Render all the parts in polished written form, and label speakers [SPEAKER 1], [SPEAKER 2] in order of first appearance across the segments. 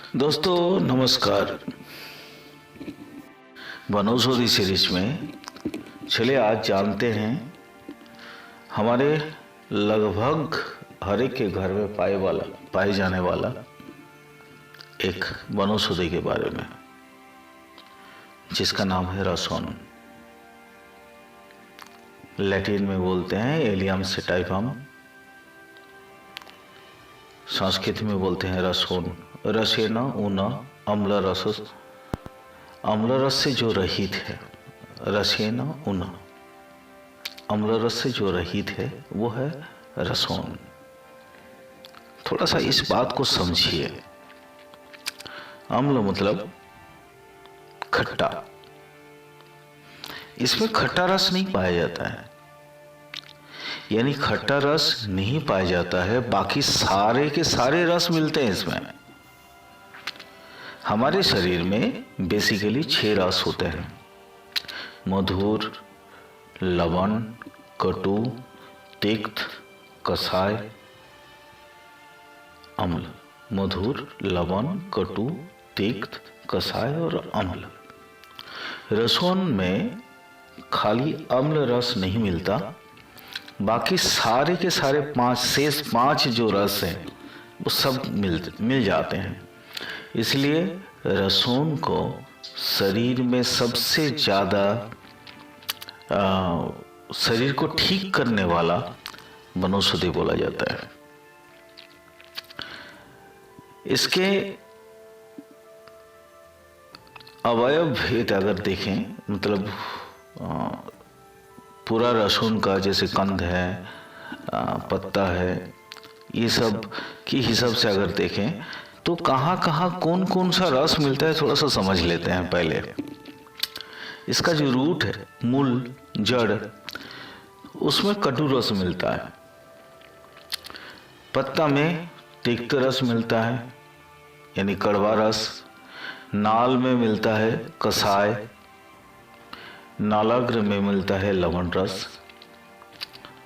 [SPEAKER 1] दोस्तों नमस्कार। वनौषधि सीरीज में चलिए आज जानते हैं हमारे लगभग हर एक के घर में पाए जाने वाला एक वनौषधि के बारे में, जिसका नाम है रसोन। लैटिन में बोलते हैं एलियम सेटाइफम, संस्कृत में बोलते हैं रसोन। रसेन ऊना अम्ल रस, अम्ल रस से जो रहित है। रसेन ऊना अम्ल रस से जो रहित है वो है रसोन। थोड़ा सा इस बात को समझिए। अम्ल मतलब खट्टा, इसमें खट्टा रस नहीं पाया जाता है, यानी खट्टा रस नहीं पाया जाता है, बाकी सारे के सारे रस मिलते हैं इसमें। हमारे शरीर में बेसिकली 6 रस होते हैं: मधुर, लवण, कटु, तिक्त, कसाय, अम्ल। मधुर, लवण, कटु, तिक्त, कसाय और अम्ल। रसोन में खाली अम्ल रस नहीं मिलता, बाकी सारे के सारे शेष 5 जो रस हैं वो सब मिल जाते हैं। इसलिए रसोन को शरीर में सबसे ज़्यादा शरीर को ठीक करने वाला वनौषधि बोला जाता है। इसके अवयव भेद अगर देखें, मतलब पूरा रसोन का जैसे कंद है, पत्ता है, ये सब की हिसाब से अगर देखें तो कहाँ कहाँ कौन कौन सा रस मिलता है थोड़ा सा समझ लेते हैं पहले। इसका जो रूट है, मूल, जड़, उसमें कटु रस मिलता है। पत्ता में तिक्त रस मिलता है, यानी कड़वा रस। नाल में मिलता है कसाय, नालाग्र में मिलता है लवण रस,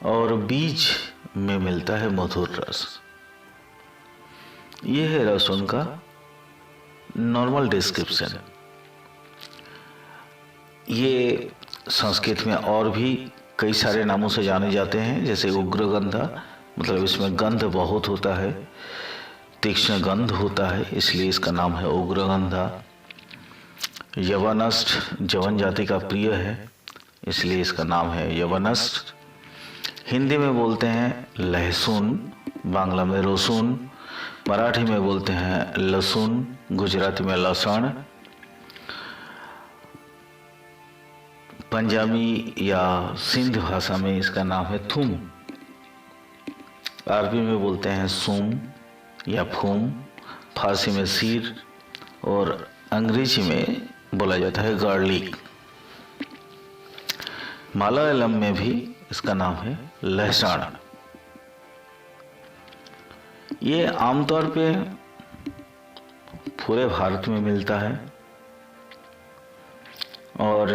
[SPEAKER 1] और बीज में मिलता है मधुर रस। ये है रसोन का नॉर्मल डिस्क्रिप्शन। ये संस्कृत में और भी कई सारे नामों से जाने जाते हैं, जैसे उग्रगंधा, मतलब इसमें गंध बहुत होता है, तीक्ष्ण गंध होता है, इसलिए इसका नाम है उग्रगंधा। यवनष्ट, जवन जाति का प्रिय है, इसलिए इसका नाम है यवनष्ट। हिंदी में बोलते हैं लहसुन, बांग्ला में रसुन, मराठी में बोलते हैं लहसुन, गुजराती में लसण, पंजाबी या सिंध भाषा में इसका नाम है थूम, अरबी में बोलते हैं सूम या फूम, फारसी में सीर, और अंग्रेजी में बोला जाता है गार्लिक। मलयालम में भी इसका नाम है लहसुन। ये आमतौर पे पूरे भारत में मिलता है, और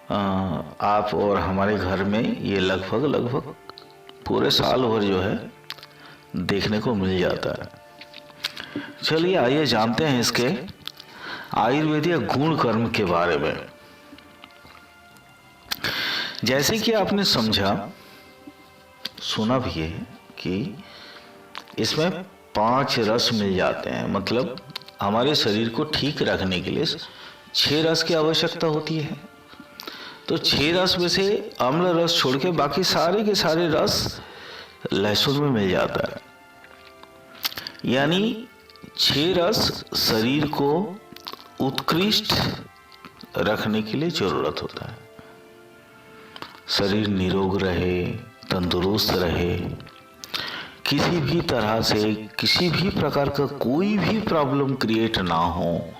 [SPEAKER 1] आप और हमारे घर में ये लगभग पूरे साल भर जो है देखने को मिल जाता है। चलिए आइए जानते हैं इसके आयुर्वेदिक गुण कर्म के बारे में। जैसे कि आपने समझा, सुना भी है कि इसमें 5 रस मिल जाते हैं, मतलब हमारे शरीर को ठीक रखने के लिए 6 रस की आवश्यकता होती है। तो 6 रस में से अम्ल रस छोड़ के बाकी सारे के सारे रस लहसुन में मिल जाता है, यानी 6 रस शरीर को उत्कृष्ट रखने के लिए जरूरत होता है। शरीर निरोग रहे, तंदुरुस्त रहे, किसी भी तरह से किसी भी प्रकार का कोई भी प्रॉब्लम क्रिएट ना हो,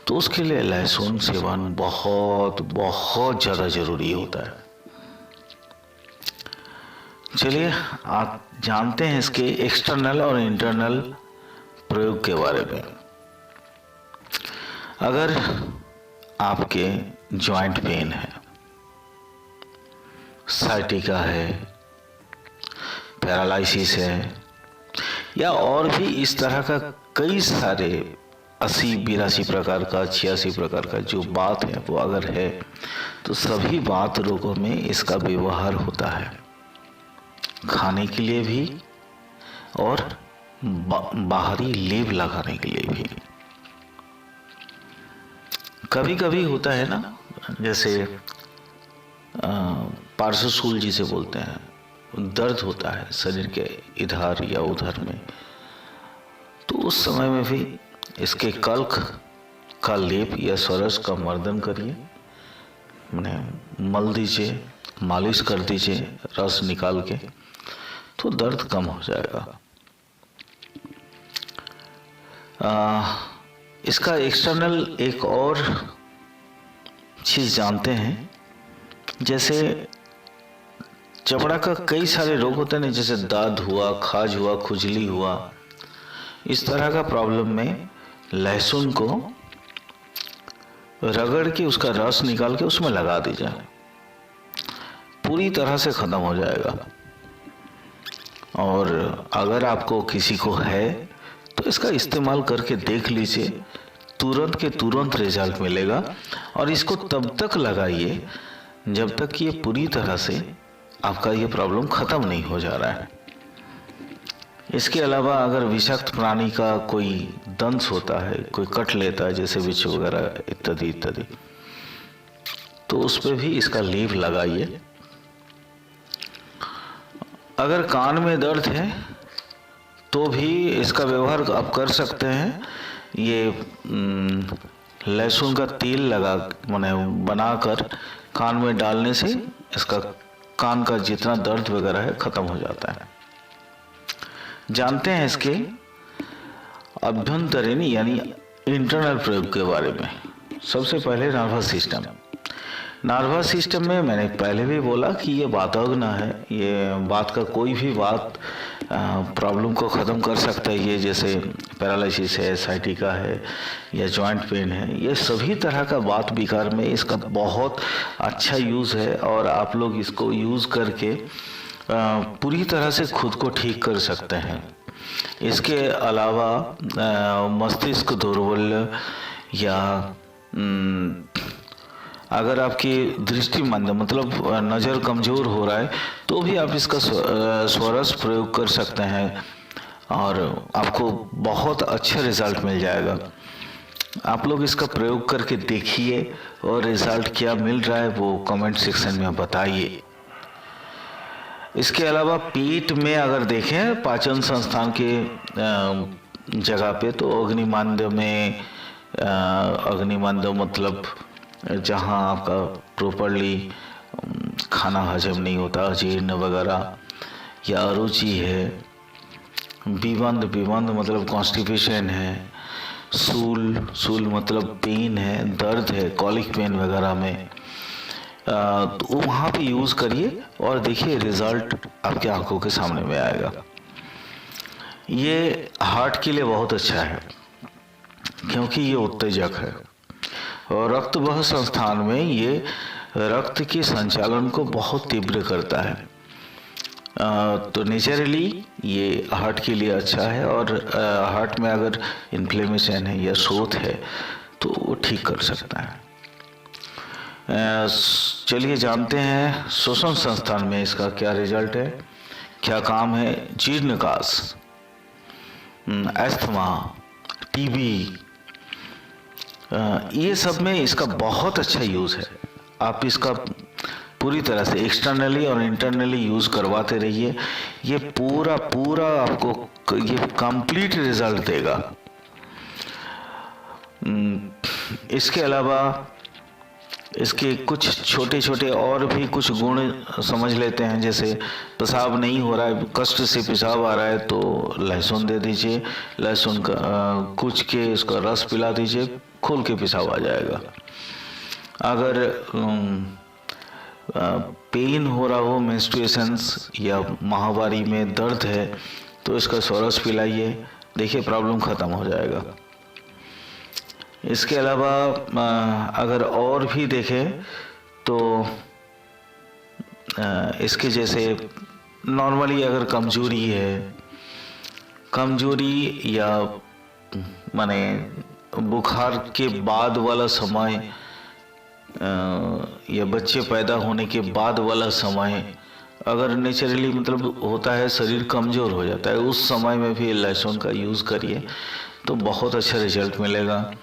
[SPEAKER 1] तो उसके लिए लहसुन सेवन बहुत बहुत ज़्यादा जरूरी होता है। चलिए आप जानते हैं इसके एक्सटर्नल और इंटरनल प्रयोग के बारे में। अगर आपके जॉइंट पेन है, साइटिका है, पैरालिसिस है, या और भी इस तरह का कई सारे 80-82 प्रकार का 86 प्रकार का जो बात है वो अगर है तो सभी बात रोगों में इसका व्यवहार होता है, खाने के लिए भी और बाहरी लेप लगाने के लिए भी। कभी कभी होता है ना, जैसे पार्श्वशूल जिसे बोलते हैं, दर्द होता है शरीर के इधर या उधर में, तो उस समय में भी इसके कल्क का लेप या सरस का मर्दन करिए, मल दीजिए, मालिश कर दीजिए रस निकाल के, तो दर्द कम हो जाएगा। इसका एक्सटर्नल एक और चीज जानते हैं, जैसे चमड़ा का कई सारे रोग होते हैं, जैसे दाद हुआ, खाज हुआ, खुजली हुआ, इस तरह का प्रॉब्लम में लहसुन को रगड़ के उसका रस निकाल के उसमें लगा दीजिए, पूरी तरह से खत्म हो जाएगा। और अगर आपको किसी को है तो इसका इस्तेमाल करके देख लीजिए, तुरंत के तुरंत रिजल्ट मिलेगा। और इसको तब तक लगाइए जब तक ये पूरी तरह से आपका ये प्रॉब्लम खत्म नहीं हो जा रहा है। इसके अलावा अगर विषाक्त प्राणी का कोई दंश होता है, कोई कट लेता है, जैसे बिच्छू वगैरह इत्यादि इत्यादि, तो उस पर भी इसका लेप लगाइए। अगर कान में दर्द है तो भी इसका व्यवहार आप कर सकते हैं। ये लहसुन का तेल लगा बनाकर कान में डालने से इसका कान का जितना दर्द वगैरह है खत्म हो जाता है। जानते हैं इसके अभ्यंतरीण यानी इंटरनल प्रयोग के बारे में। सबसे पहले नर्वस सिस्टम। नर्वस सिस्टम में मैंने पहले भी बोला कि ये वाताग्न है, ये बात का कोई भी बात प्रॉब्लम को ख़त्म कर सकता है। ये जैसे पैरालिसिस है, साइटिका है या जॉइंट पेन है, ये सभी तरह का बात विकार में इसका बहुत अच्छा यूज़ है। और आप लोग इसको यूज़ करके पूरी तरह से खुद को ठीक कर सकते हैं। इसके अलावा मस्तिष्क दुर्बल या अगर आपकी दृष्टि मंद मतलब नज़र कमज़ोर हो रहा है तो भी आप इसका स्वरस प्रयोग कर सकते हैं और आपको बहुत अच्छा रिज़ल्ट मिल जाएगा। आप लोग इसका प्रयोग करके देखिए और रिज़ल्ट क्या मिल रहा है वो कमेंट सेक्शन में बताइए। इसके अलावा पेट में अगर देखें पाचन संस्थान के जगह पे, तो अग्निमांद्य में, अग्निमांद्य मतलब जहाँ आपका प्रॉपरली खाना हजम नहीं होता, अजीर्ण वगैरह, या अरुचि है, विबंध मतलब कॉन्स्टिपेशन है, सूल मतलब पेन है, दर्द है, कॉलिक पेन वगैरह में, तो वहाँ पे यूज़ करिए और देखिए रिज़ल्ट आपके आंखों के सामने में आएगा। ये हार्ट के लिए बहुत अच्छा है क्योंकि ये उत्तेजक है और रक्त वह संस्थान में ये रक्त के संचालन को बहुत तीव्र करता है। तो नेचुरली ये हार्ट के लिए अच्छा है और हार्ट में अगर इन्फ्लेमेशन है या शोथ है तो वो ठीक कर सकता है। चलिए जानते हैं श्वसन संस्थान में इसका क्या रिजल्ट है, क्या काम है। जीर्णकाश, अस्थमा, टीबी, ये सब में इसका बहुत अच्छा यूज़ है। आप इसका पूरी तरह से एक्सटर्नली और इंटरनली यूज़ करवाते रहिए, ये पूरा आपको ये कंप्लीट रिजल्ट देगा। इसके अलावा इसके कुछ छोटे छोटे और भी कुछ गुण समझ लेते हैं। जैसे पेशाब नहीं हो रहा है, कष्ट से पेशाब आ रहा है, तो लहसुन दे दीजिए, लहसुन का कूच के इसका रस पिला दीजिए, खोल के पेशाब आ जाएगा। अगर पेन हो रहा हो, मेंस्ट्रुएशंस या माहवारी में दर्द है, तो इसका स्वरस पिलाइए, देखिए प्रॉब्लम ख़त्म हो जाएगा। इसके अलावा अगर और भी देखें तो इसके जैसे नॉर्मली अगर कमजोरी है, कमजोरी या माने बुखार के बाद वाला समय या बच्चे पैदा होने के बाद वाला समय अगर नेचुरली मतलब होता है, शरीर कमज़ोर हो जाता है, उस समय में भी लहसुन का यूज़ करिए तो बहुत अच्छा रिजल्ट मिलेगा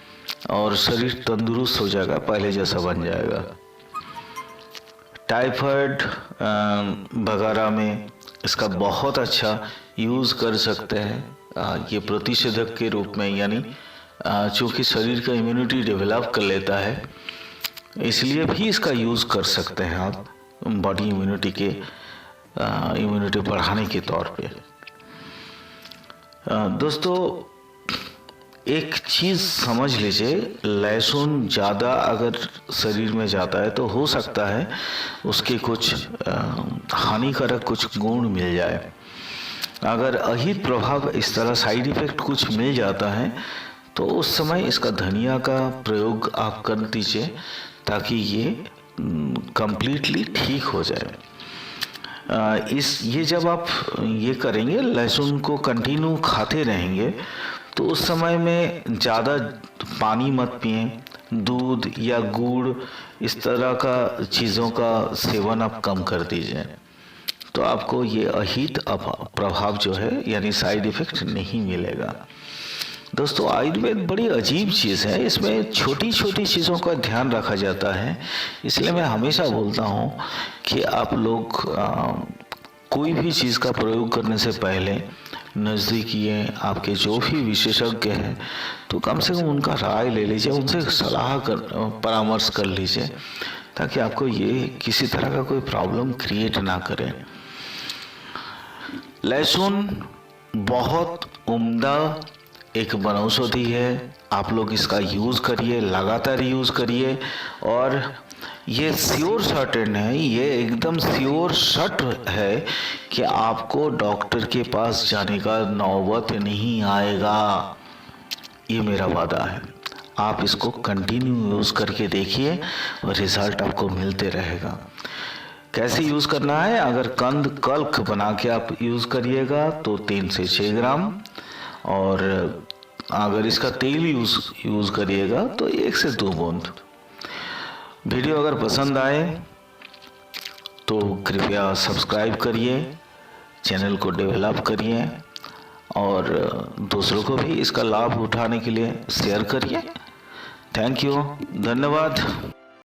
[SPEAKER 1] और शरीर तंदुरुस्त हो जाएगा, पहले जैसा बन जाएगा। टाइफाइड वगैरह में इसका बहुत अच्छा यूज़ कर सकते हैं। ये प्रतिषेधक के रूप में, यानी चूँकि शरीर का इम्यूनिटी डेवलप कर लेता है, इसलिए भी इसका यूज़ कर सकते हैं आप बॉडी इम्यूनिटी बढ़ाने के तौर पे। दोस्तों एक चीज़ समझ लीजिए, लहसुन ज़्यादा अगर शरीर में जाता है तो हो सकता है उसके कुछ हानिकारक कुछ गुण मिल जाए। अगर अहित प्रभाव इस तरह साइड इफ़ेक्ट कुछ मिल जाता है तो उस समय इसका धनिया का प्रयोग आप कर दीजिए ताकि ये कंप्लीटली ठीक हो जाए। ये जब आप ये करेंगे, लहसुन को कंटिन्यू खाते रहेंगे तो उस समय में ज़्यादा पानी मत पिएं, दूध या गुड़ इस तरह का चीज़ों का सेवन आप कम कर दीजिए, तो आपको ये अहित प्रभाव जो है यानी साइड इफ़ेक्ट नहीं मिलेगा। दोस्तों आयुर्वेद बड़ी अजीब चीज़ है, इसमें छोटी छोटी चीज़ों का ध्यान रखा जाता है। इसलिए मैं हमेशा बोलता हूँ कि आप लोग कोई भी चीज़ का प्रयोग करने से पहले नज़दीकी आपके जो भी विशेषज्ञ हैं तो कम से कम उनका राय ले लीजिए, उनसे परामर्श कर लीजिए ताकि आपको ये किसी तरह का कोई प्रॉब्लम क्रिएट ना करे। लहसुन बहुत उम्दा एक वनौषधि है, आप लोग इसका यूज़ करिए, लगातार यूज़ करिए और ये श्योर सर्टेन है, ये एकदम श्योर शर्ट है कि आपको डॉक्टर के पास जाने का नौबत नहीं आएगा। ये मेरा वादा है। आप इसको कंटिन्यू यूज़ करके देखिए और रिज़ल्ट आपको मिलते रहेगा। कैसे यूज़ करना है, अगर कंद कल्क बना के आप यूज़ करिएगा तो 3 से 6 ग्राम, और अगर इसका तेल यूज़ करिएगा तो 1 से 2 बूंद। वीडियो अगर पसंद आए तो कृपया सब्सक्राइब करिए, चैनल को डेवलप करिए और दूसरों को भी इसका लाभ उठाने के लिए शेयर करिए। थैंक यू, धन्यवाद।